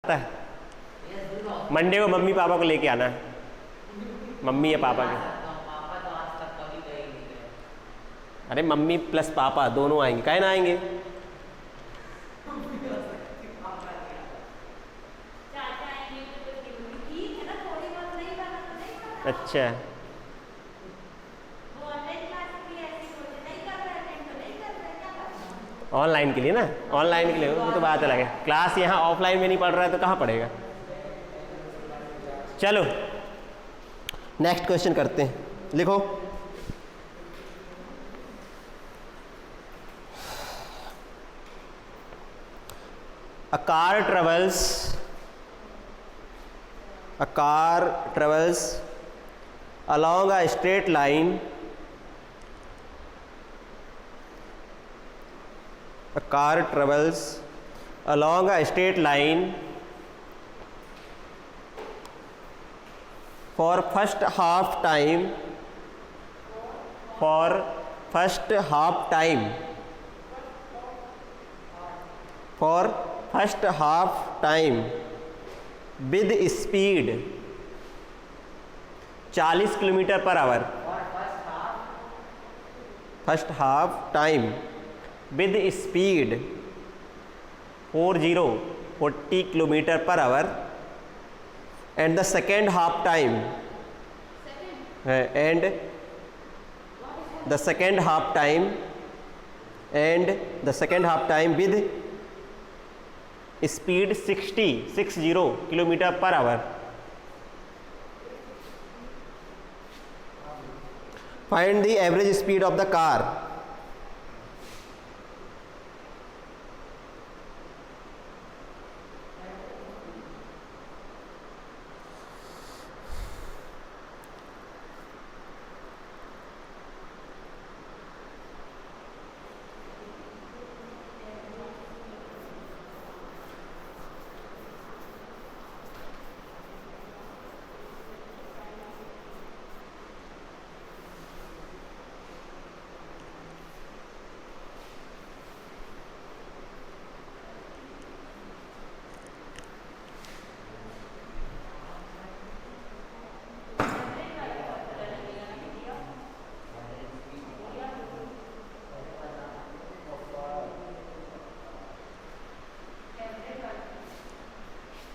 है। मंडे को mummy papa को लेके आना है, मम्मी या पापा के। अरे मम्मी प्लस पापा दोनों आएंगे, काहे ना आएंगे। अच्छा ऑनलाइन के लिए ना, ऑनलाइन के लिए वो तो बात अलग है। क्लास यहाँ ऑफलाइन में नहीं पढ़ रहा है तो कहाँ पढ़ेगा। चलो नेक्स्ट क्वेश्चन करते हैं, लिखो। A car travels along a straight line. A car travels along a straight line for first half time. For first half time. For first half time with speed 40 kilometre per our. First half time with speed 40 kilometre per our and the second half time and the second half time with speed 60 kilometre per our. Find the average speed of the car.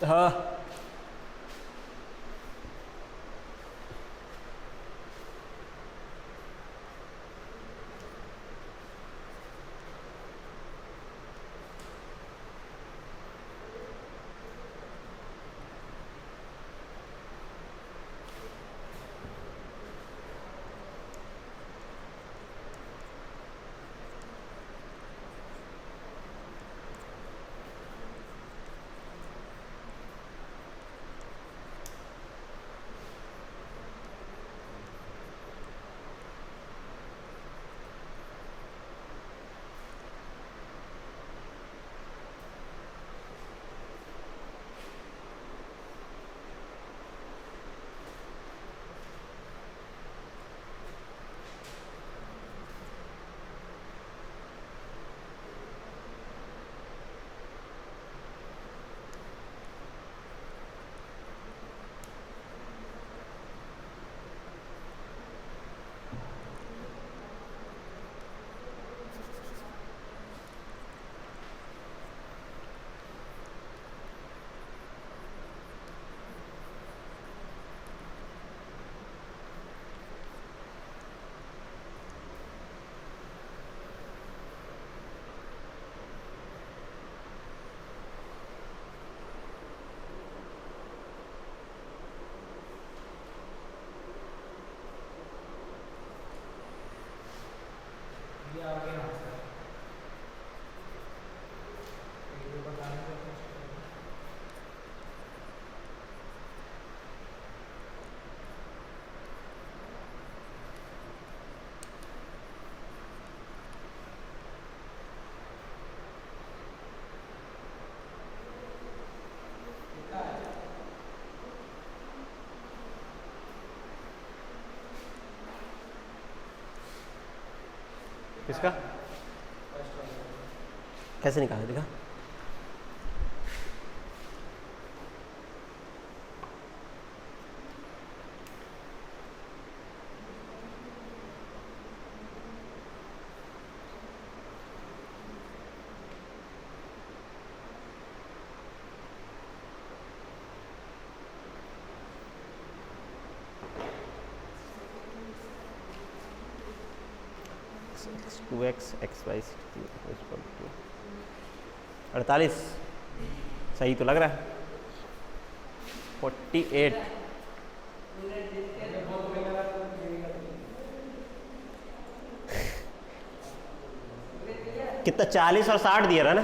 हाँ किसका कैसे निकाला दिखा। 2x x Y 48 सही तो लग रहा है। 48 कितना 40 और 60 दिया रहा ना,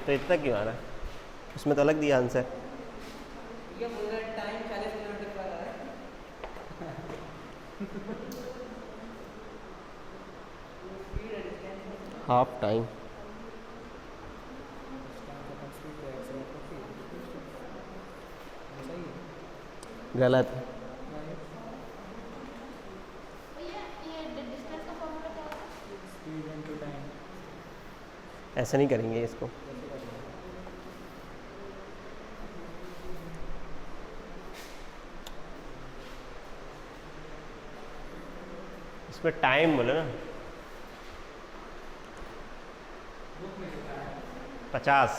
तो इतना क्यों आ रहा है? उसमें तो अलग दिया आंसर। हाफ टाइम गलत है। ऐसा नहीं करेंगे इसको। इसमें टाइम बोले ना 50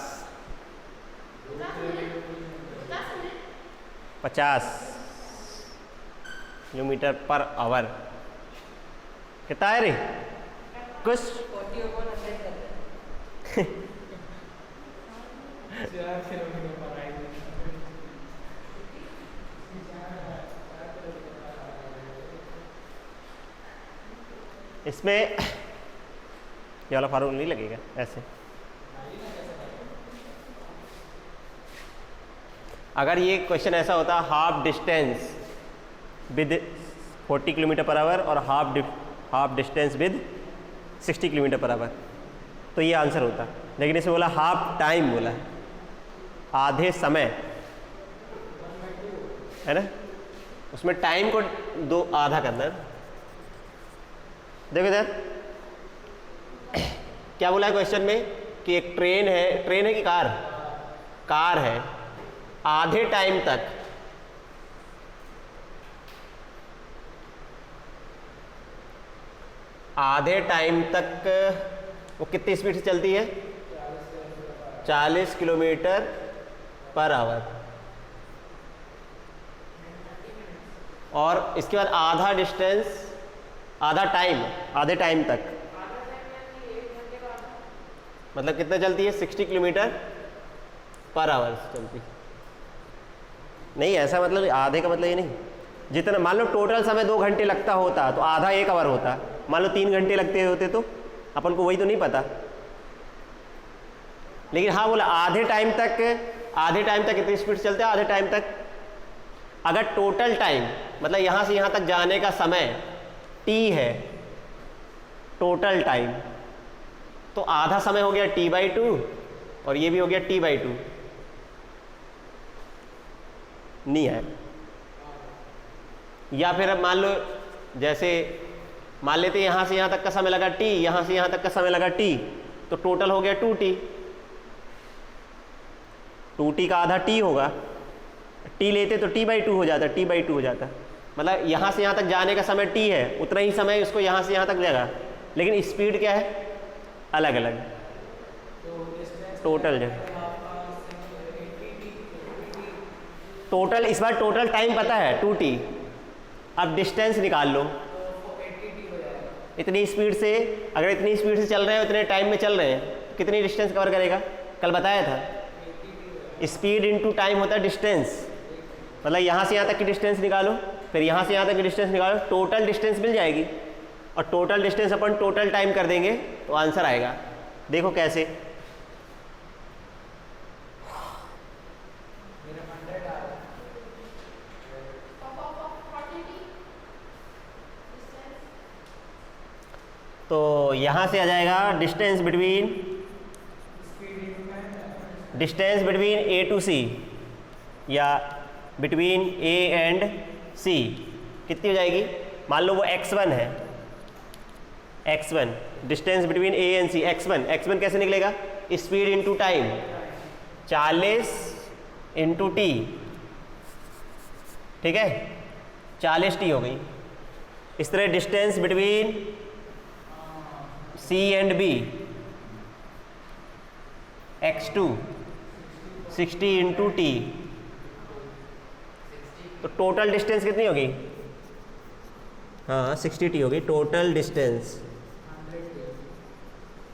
किलोमीटर पर आवर। कितना है रे? कुछ इसमें ये वाला फार्मूला नहीं लगेगा ऐसे। अगर ये क्वेश्चन ऐसा होता half distance with 40 kilometre per hour और half distance with 60 kilometre per hour, तो ये आंसर होता। लेकिन इसमें बोला हाफ टाइम, बोला आधे समय, है ना। उसमें टाइम को दो आधा करना है। देखो इधर क्या बोला है क्वेश्चन में कि एक ट्रेन है कि कार है, आधे टाइम तक वो कितनी स्पीड से चलती है? 40 किलोमीटर पर आवर। और इसके बाद आधे टाइम तक मतलब कितना चलती है? 60 किलोमीटर पर आवर से चलती। नहीं, ऐसा मतलब आधे का मतलब ये नहीं, जितना मान लो टोटल समय 2 घंटे लगता होता तो आधा 1 आवर होता। मान लो 3 घंटे लगते होते तो अपन को वही तो नहीं पता। लेकिन हाँ बोला आधे टाइम तक कितनी स्पीड चलते हैं? आधे टाइम तक अगर टोटल टाइम मतलब यहाँ से यहाँ तक जाने का समय t है, टोटल टाइम, तो आधा समय हो गया t/2 और ये भी हो गया t/2। नहीं है। या फिर अब मान लो जैसे मान लेते यहाँ से यहाँ तक का समय लगा t, यहाँ से यहाँ तक का समय लगा t, तो टोटल हो गया 2t। 2t का आधा t होगा, t लेते तो t/2 हो जाता, t/2 हो जाता। मतलब यहाँ से यहाँ तक जाने का समय t है, उतना ही समय उसको यहाँ से यहाँ तक जाएगा, लेकिन स्पीड क्या है? अलग अलग। टोटल इस बार टोटल टाइम पता है 2t। अब डिस्टेंस निकाल लो। इतनी स्पीड से अगर इतनी स्पीड से चल रहे हैं, उतने टाइम में चल रहे हैं, तो कितनी डिस्टेंस कवर करेगा? कल बताया था स्पीड इनटू टाइम होता है डिस्टेंस। मतलब यहाँ से यहाँ तक की डिस्टेंस निकालो, फिर यहाँ से यहाँ तक की डिस्टेंस निकालो, टोटल डिस्टेंस मिल जाएगी। और टोटल डिस्टेंस अपन टोटल टाइम कर देंगे तो आंसर आएगा। देखो कैसे। तो यहाँ से आ जाएगा distance between A to C या बिटवीन A एंड C कितनी हो जाएगी? मान लो वो x1 है, x1 distance between A and C। x1 कैसे निकलेगा? Speed into time, 40 into t, ठीक है, 40t हो गई। इस तरह distance between C and B x2 60 into t, तो टोटल डिस्टेंस कितनी होगी? हाँ 60t होगी टोटल डिस्टेंस,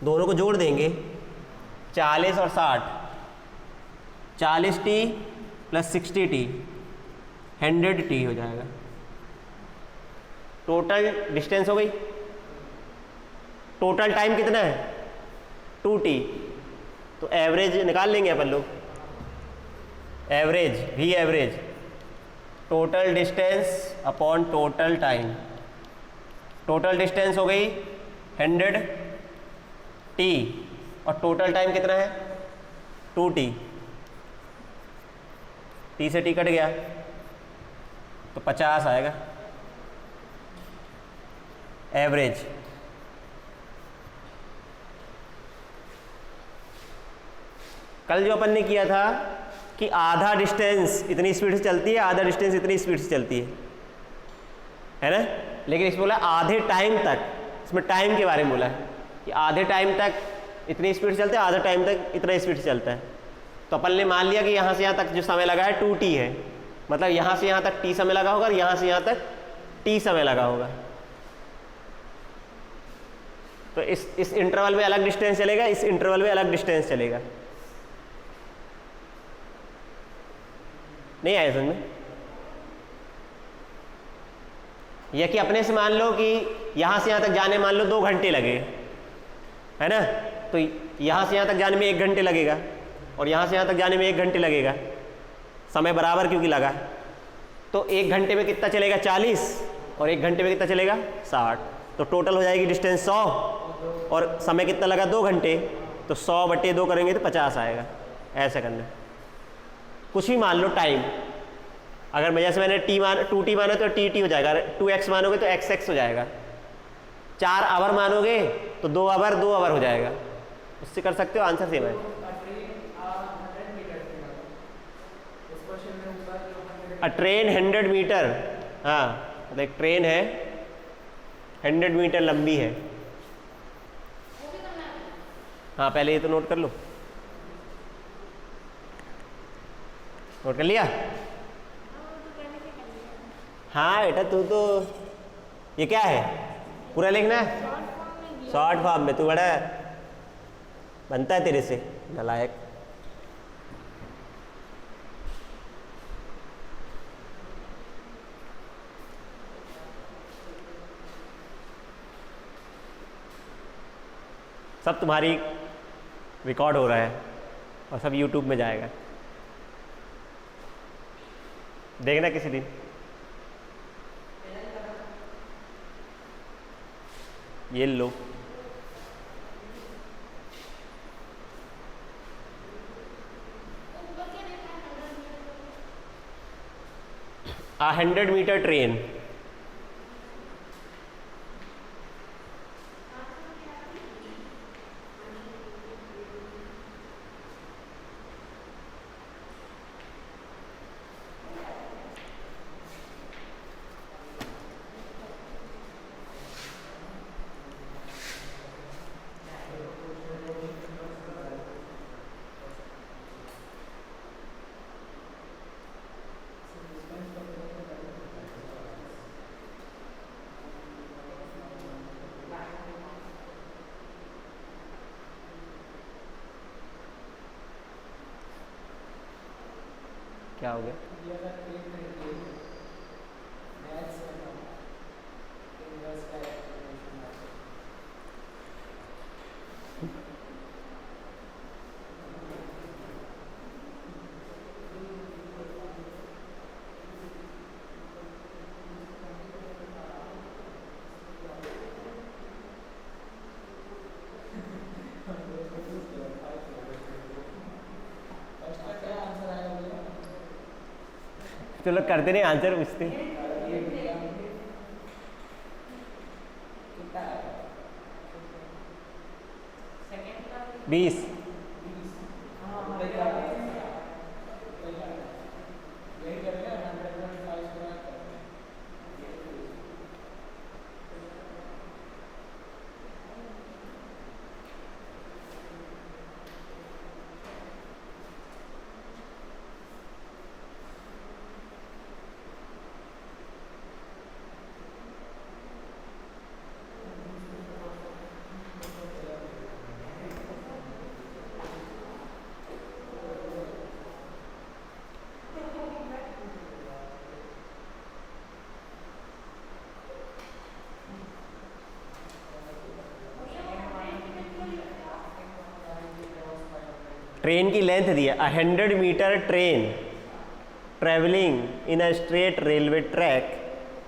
दोनों को जोड़ देंगे 40 और 60, 40t प्लस 60t 100t हो जाएगा। टोटल डिस्टेंस हो गई। टोटल टाइम कितना है 2t, तो एवरेज निकाल लेंगे अपन लोग। Average v average total distance upon total time. Total distance हो गई 100t और टोटल टाइम कितना है 2t, t से t कट गया तो 50 आएगा एवरेज। कल जो अपन ने किया था कि आधा डिस्टेंस इतनी स्पीड से चलती है, आधा डिस्टेंस इतनी स्पीड से चलती है ना, लेकिन इसमें बोला आधे टाइम तक, इसमें टाइम के बारे में बोला है कि आधे टाइम तक इतनी स्पीड से चलता है, आधा टाइम तक इतना स्पीड से चलता है। तो अपन ने मान लिया कि यहाँ से यहाँ तक जो समय लगा है 2t है, मतलब यहाँ से यहाँ तक t समय लगा होगा और यहाँ से यहाँ तक t समय लगा होगा। तो इस इंटरवल में अलग डिस्टेंस चलेगा, इस इंटरवल में अलग डिस्टेंस चलेगा। नहीं आया समझ में? यह कि अपने से मान लो कि यहाँ से यहाँ तक जाने मान लो 2 घंटे लगे, है ना, तो यहाँ से यहाँ तक जाने में 1 घंटे लगेगा और यहाँ से यहाँ तक जाने में 1 घंटे लगेगा, समय बराबर क्योंकि लगा। तो 1 घंटे में कितना चलेगा 40 और 1 घंटे में कितना चलेगा 60, तो टोटल हो जाएगी डिस्टेंस 100 और समय कितना लगा 2 घंटे, तो 100/2 करेंगे तो 50 आएगा। ऐसा करना, कुछ भी मान लो टाइम, अगर मैं जैसे मैंने 2t माना तो tt हो जाएगा, 2x मानोगे तो xx हो जाएगा, 4 आवर मानोगे तो 2 आवर हो जाएगा। उससे कर सकते हो, आंसर सेम है। अ ट्रेन 100 मीटर, हाँ मतलब एक ट्रेन है 100 मीटर लंबी है। हाँ पहले ये तो नोट कर लो, नोट कर लिया? हाँ बेटा तू तो, ये क्या है पूरा लिखना है शॉर्ट फॉर्म में, तू बड़ा बनता है तेरे से नालायक। सब तुम्हारी रिकॉर्ड हो रहा है और सब YouTube में जाएगा, देखना किसी दिन। ये लो, a 100 मीटर ट्रेन, क्या हो गया? चलो करते नहीं, आंसर पूछते। 20। ट्रेन की लेंथ दिया 100 metre train travelling in a straight railway track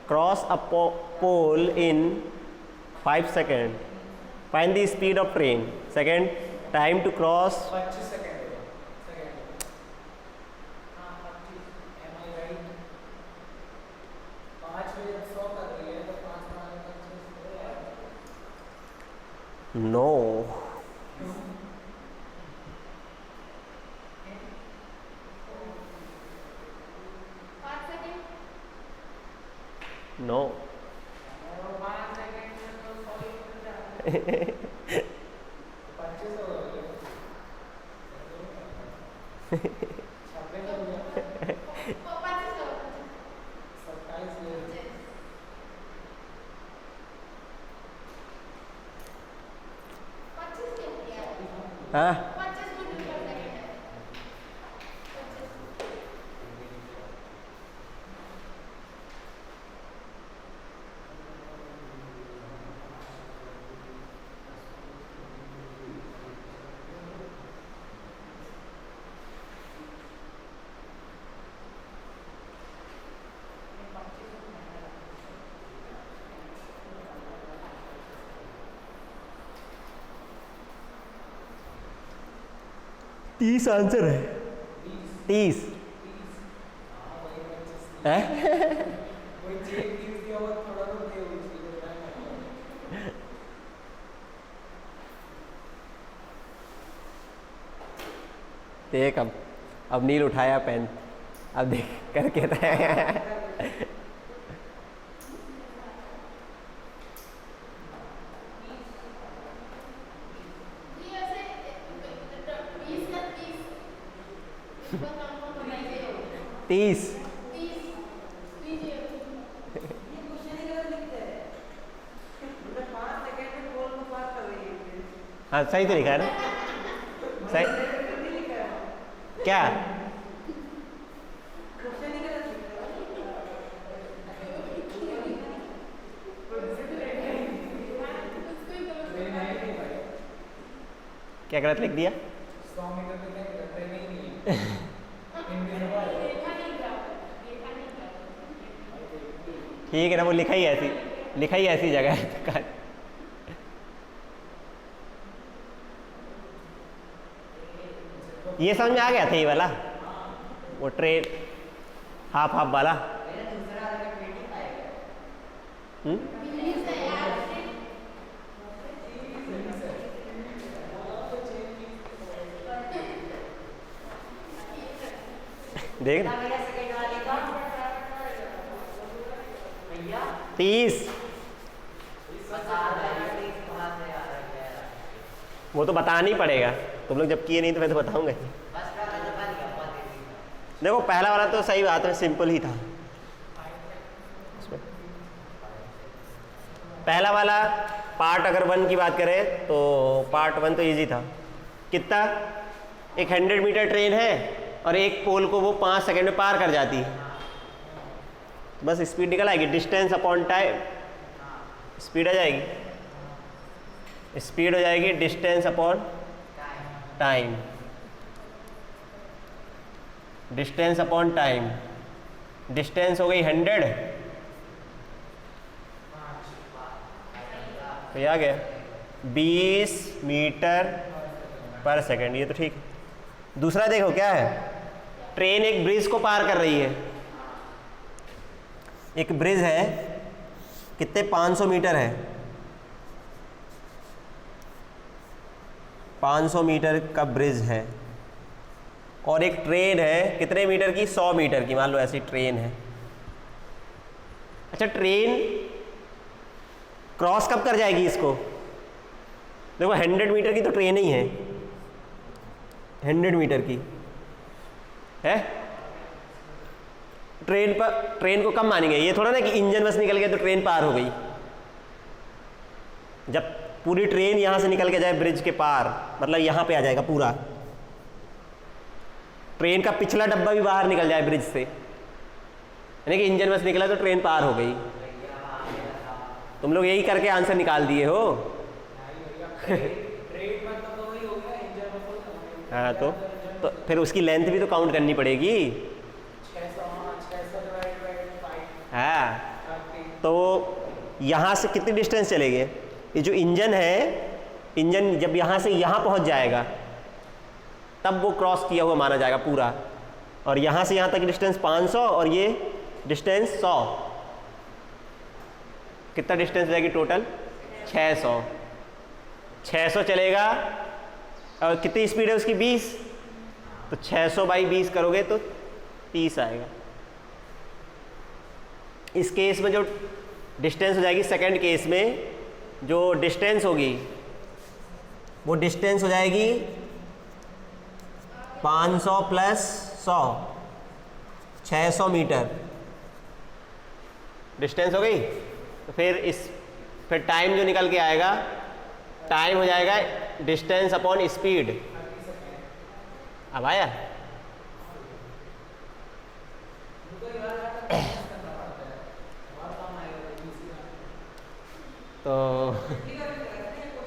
cross a pole in 5 second, find the speed of train. Second, time to cross 25 second होगा। सेकंड हाँ 25 एम आई राइट। 5 बजे 100 कर रही है तो 5 नो नो 5 सेकंड में तो 100 किलोमीटर 25 हो गया। 26 हो गया। 27 ले लो। हाँ 30 आंसर है। 30 है कोई चेक 30 दिया हुआ थोड़ा तो दे उसके देख अब नील उठाया पेन, अब देख करके तीस। हाँ सही तो लिखा है ना, सही क्या क्या गलत लिख दिया? 100 मीटर तक ट्रेन ही नहीं है। ठीक है ना, वो लिखा ही ऐसी जगह है। ये समझ में आ गया था ये वाला, वो ट्रेन हाफ वाला। देख 30। वो तो बताना ही पड़ेगा, तुम लोग जब किए नहीं तो मैं तो बताऊंगा ही। देखो पहला वाला तो सही बात है, सिंपल ही था। पहला वाला पार्ट अगर 1 की बात करें तो पार्ट 1 तो इजी था। कितना, एक 100 मीटर ट्रेन है और एक पोल को वो 5 सेकंड में पार कर जाती है। बस स्पीड निकल आएगी, डिस्टेंस अपॉन टाइम, स्पीड आ जाएगी, स्पीड हो जाएगी distance upon time, distance upon time. Distance हो गई 100, तो ये आ गया 20 मीटर पर सेकंड, ये तो ठीक है। दूसरा देखो क्या है, ट्रेन एक ब्रिज को पार कर रही है। एक ब्रिज है, कितने 500 मीटर है, 500 मीटर का ब्रिज है। और एक ट्रेन है कितने मीटर की, 100 मीटर की, मान लो ऐसी ट्रेन है। अच्छा ट्रेन क्रॉस कब कर जाएगी इसको? देखो 100 मीटर की तो ट्रेन ही है, 100 मीटर की है। ट्रेन को कब मानेंगे? ये थोड़ा ना कि इंजन बस निकल गया तो ट्रेन पार हो गई। जब पूरी ट्रेन यहां से निकल के जाए ब्रिज के पार, मतलब यहां पे आ जाएगा पूरा, ट्रेन का पिछला डब्बा भी बाहर निकल जाए ब्रिज से, यानी कि इंजन बस निकला तो ट्रेन पार हो गई। तुम लोग यही करके आंसर निकाल दिए हो। हाँ तो फिर उसकी लेंथ भी तो काउंट करनी पड़ेगी। 600 डिवाइड बाय 5 हाँ 30। तो यहाँ से कितनी डिस्टेंस चलेगी? ये जो इंजन है, इंजन जब यहाँ से यहाँ पहुँच जाएगा तब वो क्रॉस किया हुआ माना जाएगा पूरा। और यहाँ से यहाँ तक डिस्टेंस 500 और ये डिस्टेंस 100। कितना डिस्टेंस हो जाएगी टोटल? 600। 600 चलेगा और कितनी स्पीड है उसकी? 20। तो 600 बाई 20 करोगे तो 30 आएगा। इस केस में जो डिस्टेंस हो जाएगी, सेकंड केस में जो डिस्टेंस होगी वो डिस्टेंस हो जाएगी 500 प्लस 100, 600 मीटर डिस्टेंस हो गई। तो फिर टाइम जो निकल के आएगा, टाइम हो जाएगा डिस्टेंस अपॉन स्पीड। अब आया? तो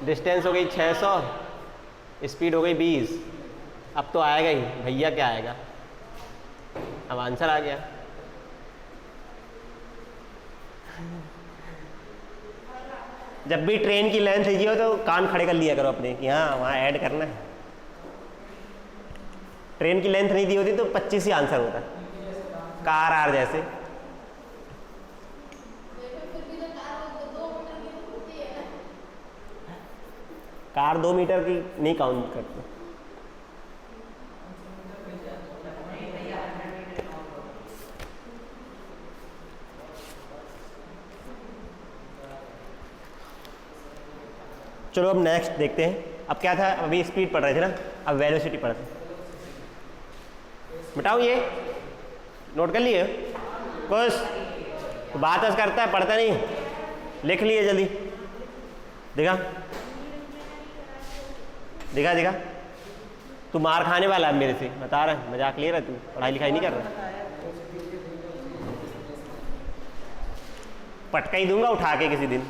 डिस्टेंस हो गई 600, स्पीड हो गई 20। अब तो आएगा ही भैया, क्या आएगा? अब आंसर आ गया। जब भी ट्रेन की लेंथ लीजिए हो तो कान खड़े कर लिया करो अपने कि हाँ वहाँ ऐड करना है। ट्रेन की लेंथ नहीं दी होती तो 25 ही आंसर होता, कार आर जैसे। कार 2 मीटर की नहीं काउंट करते। चलो अब नेक्स्ट देखते हैं। अब क्या था? अभी स्पीड पढ़ रहे थे ना, अब वेलोसिटी पढ़ते हैं। बताओ, ये नोट कर लिए कुछ? तो बात बस करता है, पढ़ता नहीं। लिख लिए जल्दी। दिखा दिखा दिखा। तू मार खाने वाला है मेरे से, बता रहा है। मजाक ले रहा है तू, पढ़ाई लिखाई नहीं कर रहा। पटका ही दूंगा उठा के किसी दिन।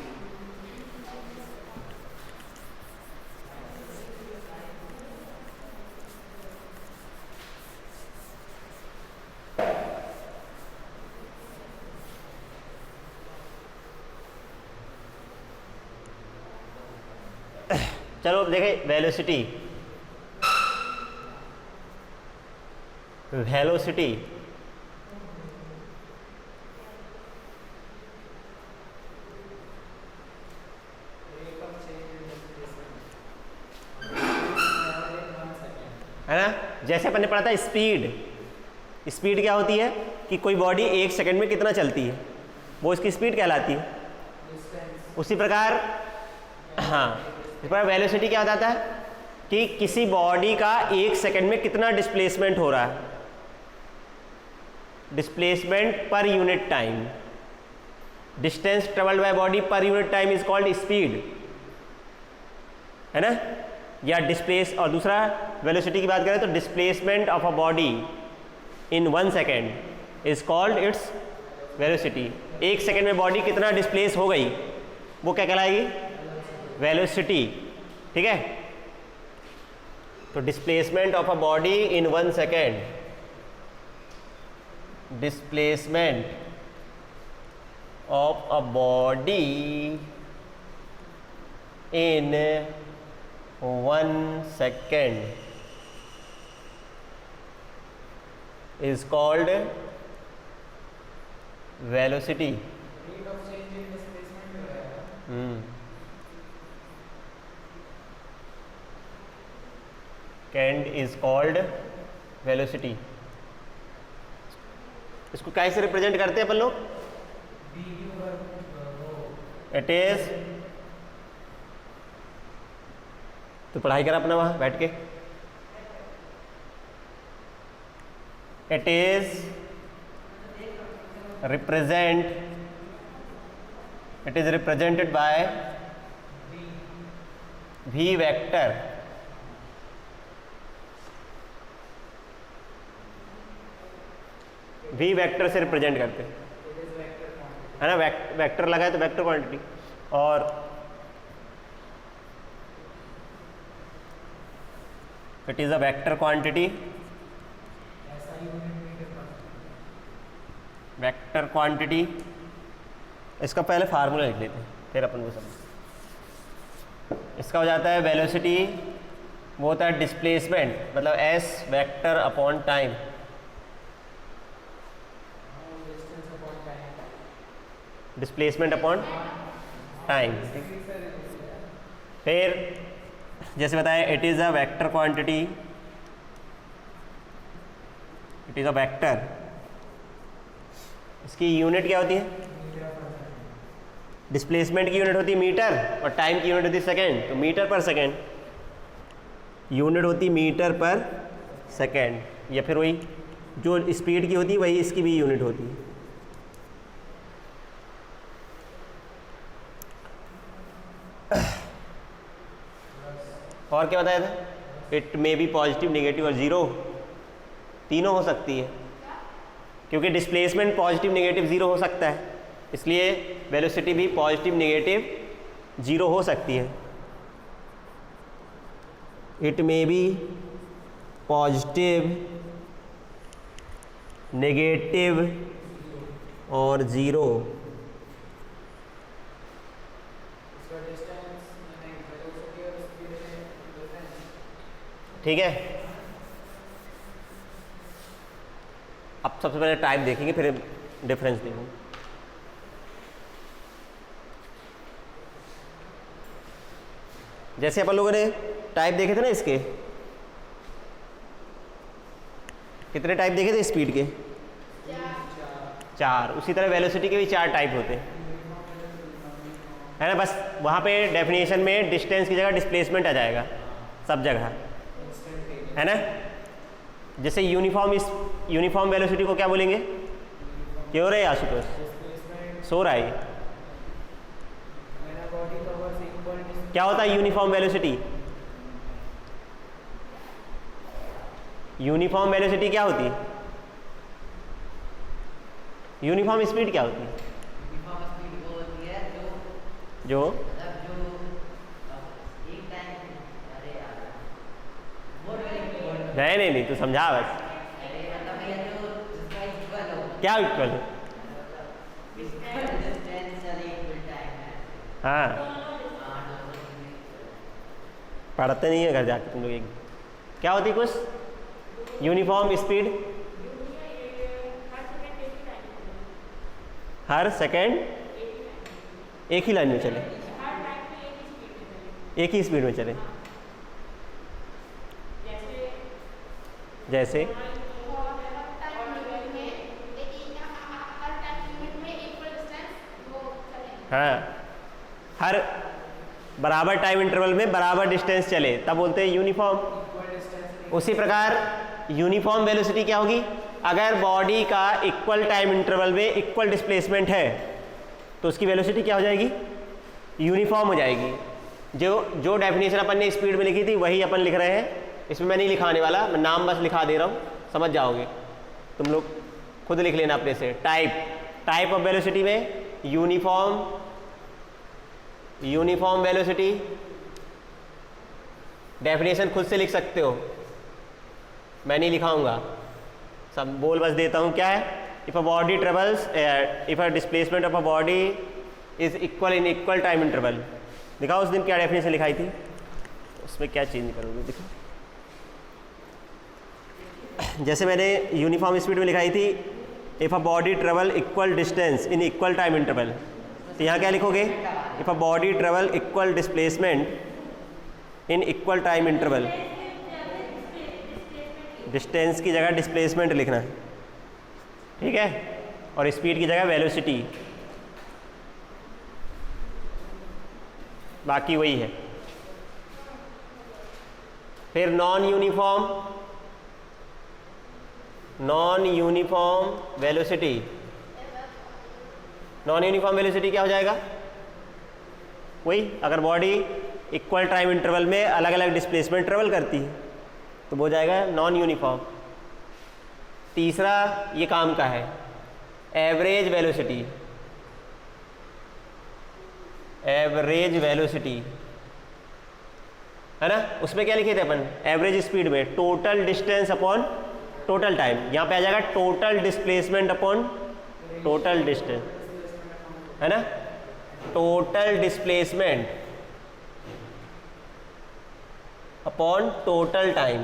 चलो देखें वेलोसिटी। वेलोसिटी है ना? जैसे अपन ने पढ़ा था स्पीड। स्पीड क्या होती है कि कोई बॉडी 1 सेकंड में कितना चलती है, वो इसकी स्पीड कहलाती है। उसी प्रकार हाँ, इस पर वेलोसिटी क्या बताता है कि किसी बॉडी का 1 सेकंड में कितना डिस्प्लेसमेंट हो रहा है। Displacement per unit time, distance travelled by body per unit time is called speed, है ना? या डिस्प्लेस। और दूसरा वेलोसिटी की बात करें तो displacement of a body in 1 second is called its velocity. 1 second में बॉडी कितना डिस्प्लेस हो गई वो क्या कहलाएगी? वेलोसिटी। ठीक है? तो displacement of a body in 1 second, displacement of a body in 1 second is called velocity. Rate of change in displacement जो है and is called velocity. इसको कैसे रिप्रेजेंट करते हैं अपन लोग? इट इज, तो पढ़ाई कर अपना वहां बैठ के। It is represented by v vector. v vector से रिप्रेजेंट करते हैं, है ना? वेक्टर लगा है तो वेक्टर क्वांटिटी। और it is a vector quantity, SI unit metre per vector quantity. इसका पहले फार्मूला लिख लेते हैं फिर अपन को समझ। इसका हो जाता है वेलोसिटी, वो होता है डिस्प्लेसमेंट, मतलब S vector upon time. Distance upon time, displacement upon time. फिर जैसे बताया it is a vector quantity, it is a vector. इसकी यूनिट क्या होती है? डिस्प्लेसमेंट की यूनिट होती है मीटर और टाइम की यूनिट होती है सेकेंड। तो मीटर पर सेकेंड यूनिट होती है, मीटर पर सेकेंड। या फिर वही जो स्पीड की होती है वही इसकी भी यूनिट होती है। और क्या बताया था? It may be positive, negative और ज़ीरो, तीनों हो सकती है, क्योंकि डिस्प्लेसमेंट पॉजिटिव नेगेटिव ज़ीरो हो सकता है, इसलिए वेलोसिटी भी पॉजिटिव नेगेटिव ज़ीरो हो सकती है। It may be positive, negative और ज़ीरो। इसका डिस्टेंस यानी वेलोसिटी और स्पीड में डिफरेंस। ठीक है, अब सबसे पहले टाइप देखेंगे फिर डिफरेंस देखेंगे। जैसे अपन लोगों ने टाइप देखे थे ना, इसके कितने टाइप देखे थे स्पीड के? चार। उसी तरह वेलोसिटी के भी चार टाइप होते हैं, है ना। बस वहाँ पे डेफिनेशन में डिस्टेंस की जगह डिस्प्लेसमेंट आ जाएगा सब जगह, है ना। जैसे यूनिफॉर्म वेलोसिटी को क्या बोलेंगे? क्यों रे आशुतोष सो रहा है? क्या होता है यूनिफॉर्म वेलोसिटी? यूनिफॉर्म वेलोसिटी क्या होती है? यूनिफॉर्म स्पीड क्या होती है? यूनिफॉर्म स्पीड वो होती है जो मतलब जो एक टाइम, अरे यार बोर्ड नहीं तू समझा बस। अरे मतलब भैया जो जिसका इक्वल हो, क्या इक्वल है? डिस्टेंस चले इक्वल टाइम है। हाँ, पढ़ते नहीं है घर जाके तुम लोग। एक क्या होती कुछ यूनिफॉर्म स्पीड? हर सेकंड एक ही लाइन में चले, एक ही स्पीड में चले। जैसे हाँ, हर बराबर टाइम इंटरवल में बराबर डिस्टेंस चले तब बोलते हैं यूनिफॉर्म। उसी प्रकार यूनिफॉर्म वेलोसिटी क्या होगी? अगर बॉडी का इक्वल टाइम इंटरवल में इक्वल डिस्प्लेसमेंट है तो उसकी वेलोसिटी क्या हो जाएगी? यूनिफॉर्म हो जाएगी। जो डेफिनेशन अपन ने स्पीड में लिखी थी वही अपन लिख रहे हैं, इसमें मैं नहीं लिखाने वाला, मैं नाम बस लिखा दे रहा हूँ, समझ जाओगे। तुम लोग खुद लिख लेना अपने से। टाइप ऑफ वेलोसिटी में यूनिफॉर्म वेलोसिटी डेफिनेशन खुद से लिख सकते हो, मैं नहीं लिखाऊंगा, सब बोल बस देता हूँ। क्या है? If a body travels, if a displacement of a body is equal in equal time interval. दिखाओ उस दिन क्या डेफिनेशन लिखाई थी, उसमें क्या चेंज करोगे दिखाओ। जैसे मैंने यूनिफॉर्म स्पीड में लिखाई थी if a body travel equal distance in equal time interval, तो यहाँ क्या लिखोगे? If a body travel equal displacement in equal time interval. Distance की जगह डिस्प्लेसमेंट लिखना है, ठीक है, और स्पीड की जगह वेलोसिटी, बाकी वही है। फिर non uniform velocity. Non uniform velocity क्या हो जाएगा? वही, अगर बॉडी इक्वल टाइम इंटरवल में अलग अलग डिस्प्लेसमेंट ट्रेवल करती है तो वो हो जाएगा नॉन यूनिफॉर्म। तीसरा ये काम का है, एवरेज वेलोसिटी। है ना, उसमें क्या लिखे थे अपन एवरेज स्पीड में total distance upon total time, यहाँ पे आ जाएगा total displacement upon total distance, है ना, total displacement upon total time,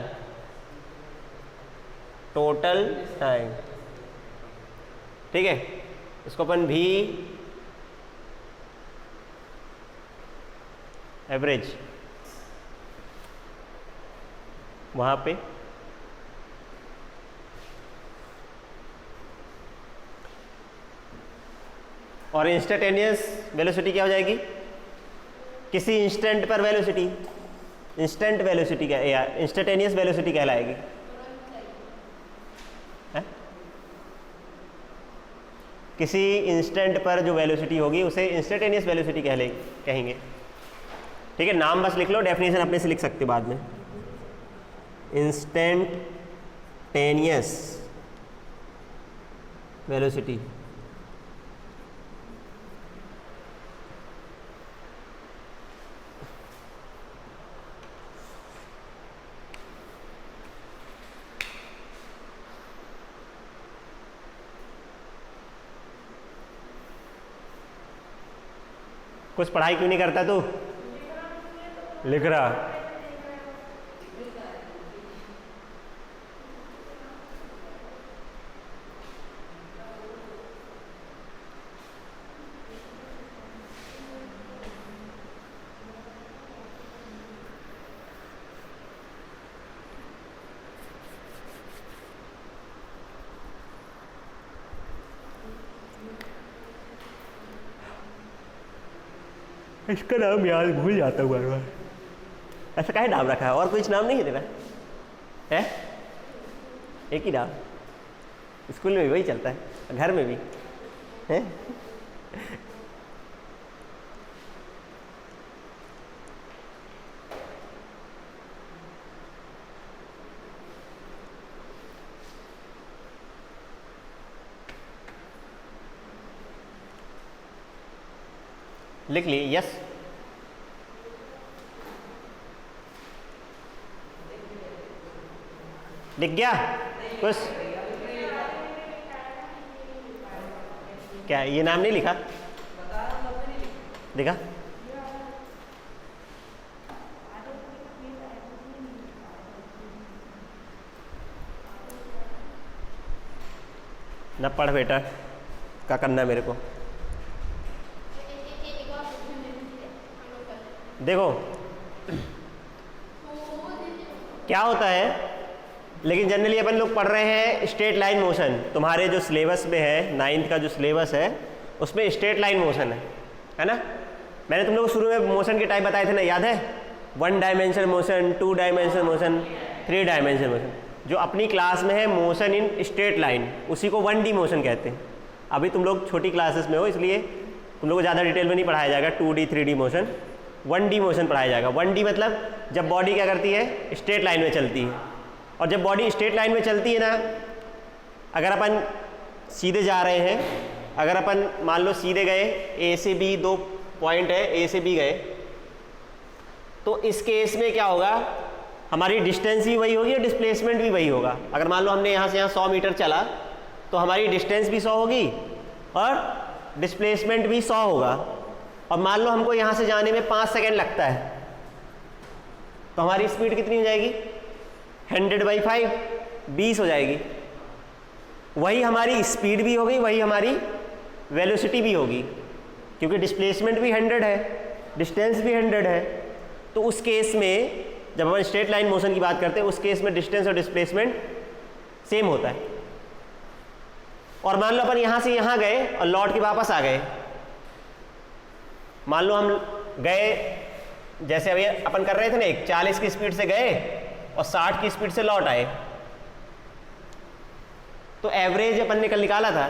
total time, ठीक है। इसको अपन भी एवरेज वहां पे और इंस्टेंटेनियस वेलोसिटी क्या हो जाएगी, किसी इंस्टेंट पर वेलोसिटी, इंस्टेंट वेलोसिटी क्या या इंस्टेंटेनियस वेलोसिटी कहलाएगी, है? किसी इंस्टेंट पर जो वेलोसिटी होगी उसे इंस्टेंटेनियस वेलोसिटी कहेंगे, ठीक है। नाम बस लिख लो, डेफिनेशन अपने से लिख सकते बाद में। इंस्टेंटेनियस वेलोसिटी कुछ पढ़ाई क्यों नहीं करता तू? लिख रहा। इसका नाम याद भूल जाता हूँ बार बार, ऐसा काहे नाम रखा है? और कुछ नाम नहीं है तेरा? है एक ही नाम, स्कूल में भी वही चलता है, घर में भी है। लिख ली? यस। लिख गया कुछ? क्या ये नाम नहीं लिखा? लिखा? न पढ़ बेटा, क्या करना है मेरे को? देखो क्या होता है, लेकिन जनरली अपन लोग पढ़ रहे हैं स्ट्रेट लाइन मोशन। तुम्हारे जो सिलेबस में है, 9th का जो सिलेबस है उसमें स्ट्रेट लाइन मोशन है ना। मैंने तुम लोग को शुरू में मोशन के टाइप बताए थे ना, याद है? 1 dimension motion, 2 dimension motion, 3 dimension motion. जो अपनी क्लास में है मोशन इन स्ट्रेट लाइन, उसी को 1D मोशन कहते हैं। अभी तुम लोग छोटी क्लासेस में हो, इसलिए तुम लोग को ज़्यादा डिटेल में नहीं पढ़ाया जाएगा 2D 3D motion, 1D motion पढ़ाया जाएगा। 1D मतलब जब बॉडी क्या करती है, स्ट्रेट लाइन में चलती है। और जब बॉडी स्ट्रेट लाइन में चलती है ना, अगर अपन सीधे जा रहे हैं, अगर अपन मान लो सीधे गए, ए से बी 2 पॉइंट है, ए से बी गए, तो इस केस में क्या होगा, हमारी डिस्टेंस भी वही होगी और डिस्प्लेसमेंट भी वही होगा। अगर मान लो हमने यहाँ से यहाँ 100 मीटर चला, तो हमारी डिस्टेंस भी 100 होगी और डिस्प्लेसमेंट भी 100 होगा। और मान लो हमको यहाँ से जाने में 5 सेकेंड लगता है, तो हमारी स्पीड कितनी हो जाएगी? 100/5, 20 हो जाएगी। वही हमारी स्पीड भी होगी, वही हमारी वेलोसिटी भी होगी, क्योंकि डिस्प्लेसमेंट भी 100 है, डिस्टेंस भी 100 है। तो उस केस में जब हम स्ट्रेट लाइन मोशन की बात करते हैं, उस केस में डिस्टेंस और डिस्प्लेसमेंट सेम होता है। और मान लो अपन यहाँ से यहाँ गए और लौट के वापस आ गए। मान लो हम गए, जैसे अभी अपन कर रहे थे ना, 40 की स्पीड से गए और 60 की स्पीड से लौट आए, तो एवरेज अपन ने कल निकाला था,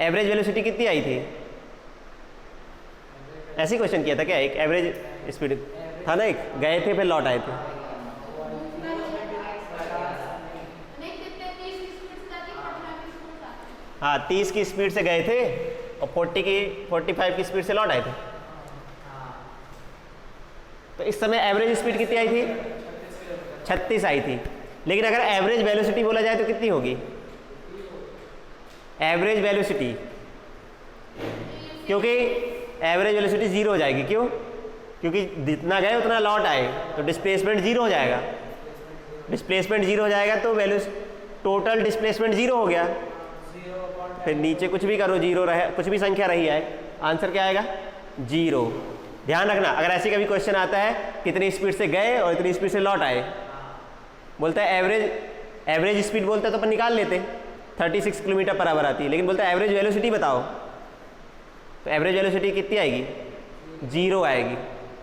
एवरेज वेलोसिटी कितनी आई थी? ऐसे ही क्वेश्चन किया था क्या? एक एवरेज स्पीड था ना, एक गए थे फिर लौट आए थे। हाँ, 30 की स्पीड से गए थे और 45 की स्पीड से लौट आए थे। तो इस समय एवरेज स्पीड कितनी आई थी? 36 आई थी। लेकिन अगर एवरेज वेलोसिटी बोला जाए तो कितनी होगी? एवरेज वेलोसिटी, क्योंकि एवरेज वेलोसिटी 0 हो जाएगी। क्यों? क्योंकि जितना गए उतना लौट आए, तो डिस्प्लेसमेंट 0 हो जाएगा। डिस्प्लेसमेंट 0 हो जाएगा तो टोटल डिस्प्लेसमेंट 0 हो गया। फिर नीचे कुछ भी करो 0 रहे, कुछ भी संख्या रही है, आंसर क्या आएगा? 0। ध्यान रखना, अगर ऐसी कभी क्वेश्चन आता है कितनी स्पीड से गए और इतनी स्पीड से लौट आए, बोलता है एवरेज स्पीड बोलता है तो अपन निकाल लेते, 36 किलोमीटर पर आवर आती है। लेकिन बोलता है एवरेज वेलोसिटी बताओ, तो एवरेज वेलोसिटी कितनी आएगी? 0 आएगी।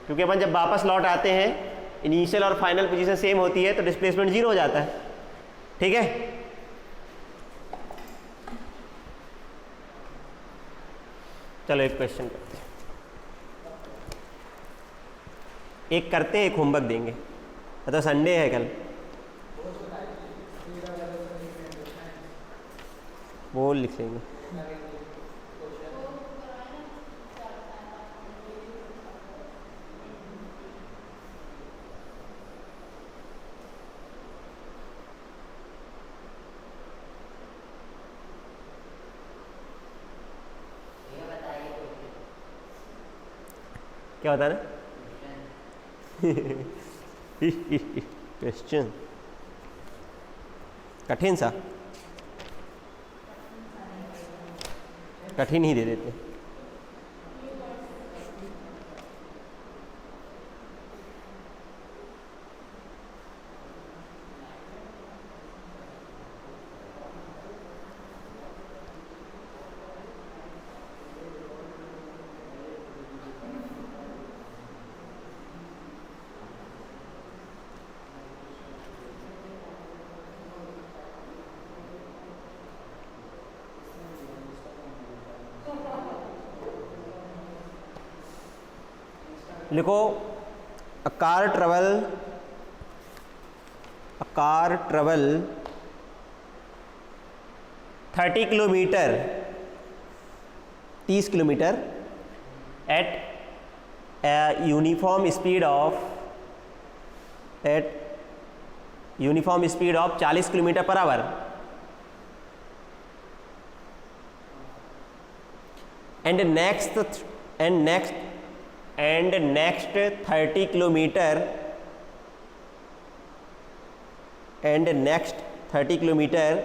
क्योंकि अपन जब वापस लौट आते हैं, इनिशियल और फाइनल पोजीशन सेम होती है, तो डिस्प्लेसमेंट 0 हो जाता है। ठीक है, चलो एक क्वेश्चन करते हैं, एक करते हैं, एक होमवर्क देंगे। तो संडे है कल, वो लिख लेंगे। क्या होता है ना? क्वेश्चन कठिन सा, कठिन ही दे देते। लिखो a car travel 30 kilometre 30 kilometre at uniform speed of 40 kilometre per our, and next 30 kilometer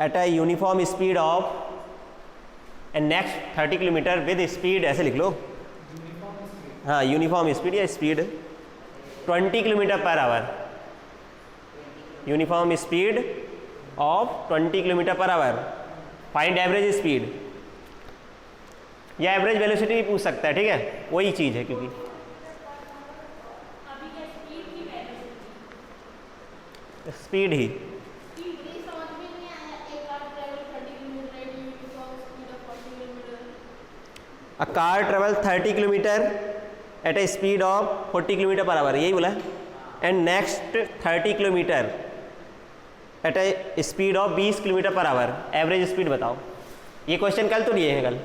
at a uniform speed of next 30 kilometre with speed, ऐसे लिख लो। हाँ, यूनिफॉर्म स्पीड या speed 20 kilometre per our, uniform speed of 20 kilometre per our. Find average speed या average velocity भी पूछ सकता है। ठीक है, वही चीज़ है, क्योंकि स्पीड ही a car travel 30 kilometre at a speed of 40 kilometre per hour, यही बोला। And next 30 kilometre at a speed of 20 kilometre per hour, average speed बताओ। ये क्वेश्चन कल तो लिए हैं,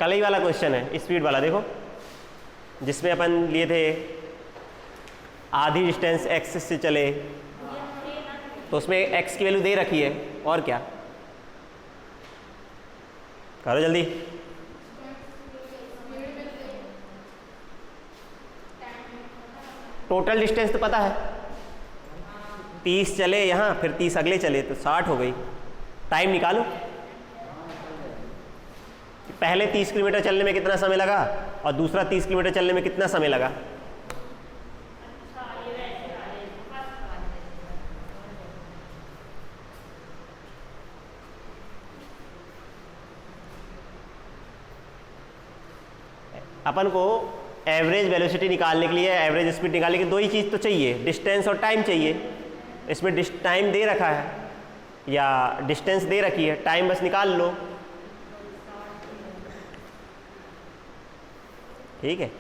कल ही वाला क्वेश्चन है, स्पीड वाला। देखो, जिसमें अपन लिए थे आधी डिस्टेंस x से चले, तो उसमें x की वैल्यू दे रखी है, और क्या करो जल्दी। टोटल डिस्टेंस तो पता है, 30 चले यहाँ, फिर 30 अगले चले, तो 60 हो गई। टाइम निकालो, पहले 30 किलोमीटर चलने में कितना समय लगा और दूसरा 30 किलोमीटर चलने में कितना समय लगा। अपन को एवरेज वेलोसिटी निकालने के लिए, एवरेज स्पीड निकालने के लिए दो ही चीज़ तो चाहिए, डिस्टेंस और टाइम चाहिए। इसमें टाइम दे रखा है या डिस्टेंस दे रखी है, टाइम बस निकाल लो। ठीक है,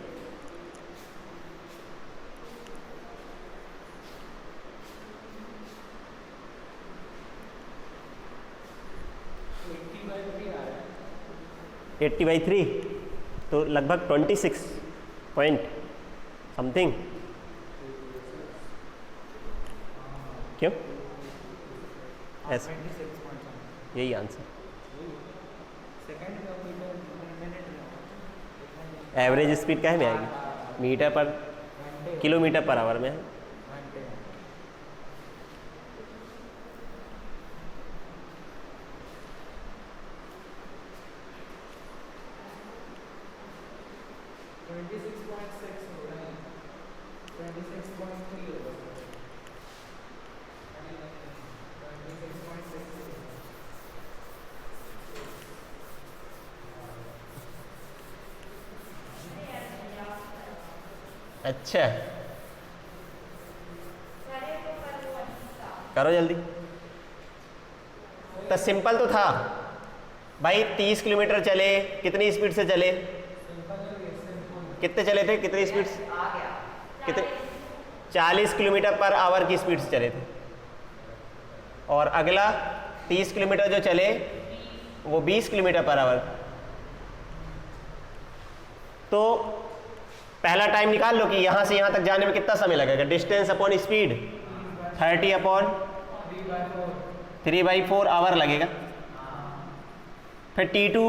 तो 80/3 तो लगभग 26 पॉइंट समथिंग। क्यों ऐसा? 26 पॉइंट यही आंसर। सेकंड में कोई मिनट में एवरेज स्पीड क्या है में आएगी? मीटर पर किलोमीटर पर आवर में है। घंटे 26.6 हो रहा है 26.3 होगा 26.6 अच्छा करो जल्दी। तो सिंपल तो था भाई, 30 किलोमीटर चले, कितनी स्पीड से चले? कितने चले थे, कितनी स्पीड से? कितने? 40 किलोमीटर पर आवर की स्पीड से चले थे। और अगला 30 किलोमीटर जो चले वो 20 किलोमीटर पर आवर। तो पहला टाइम निकाल लो कि यहाँ से यहाँ तक जाने में कितना समय लगेगा। Distance upon speed 30 upon 3/4 hour लगेगा। फिर T2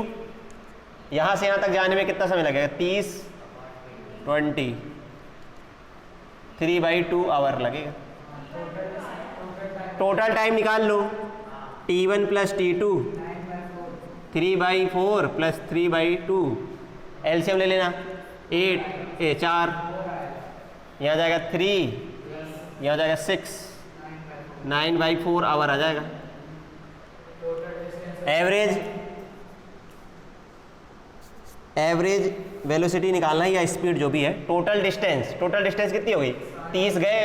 यहाँ से यहाँ तक जाने में कितना समय लगेगा? 30 20 3/2 आवर लगेगा। टोटल टाइम निकाल लो। T1 plus T2 3/4 plus 3/2 LCM ले लेना। 4 यहाँ जाएगा 3, यहाँ जाएगा 6, 9/4 आवर आ जाएगा। एवरेज वेलोसिटी निकालना है या स्पीड जो भी है। टोटल डिस्टेंस कितनी हो गई? 30 गए,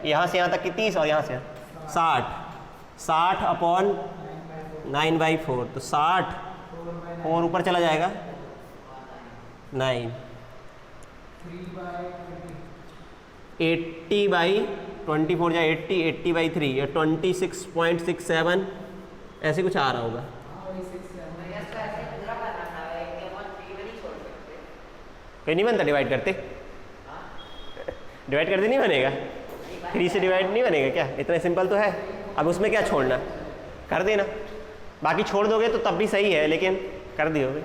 यहाँ से यहाँ तक की 30 और यहाँ से 60 अपॉन 9/4 तो 60 और ऊपर चला जाएगा 9 80/24 या 80/3 या 26.67 ऐसे कुछ आ रहा होगा। कहीं नहीं बनता डिवाइड करते? डिवाइड करते नहीं बनेगा? 3 से डिवाइड नहीं बनेगा क्या? इतना सिंपल तो है। अब उसमें क्या छोड़ना, कर देना। बाकी छोड़ दोगे तो तब भी सही है, लेकिन कर दियोगे।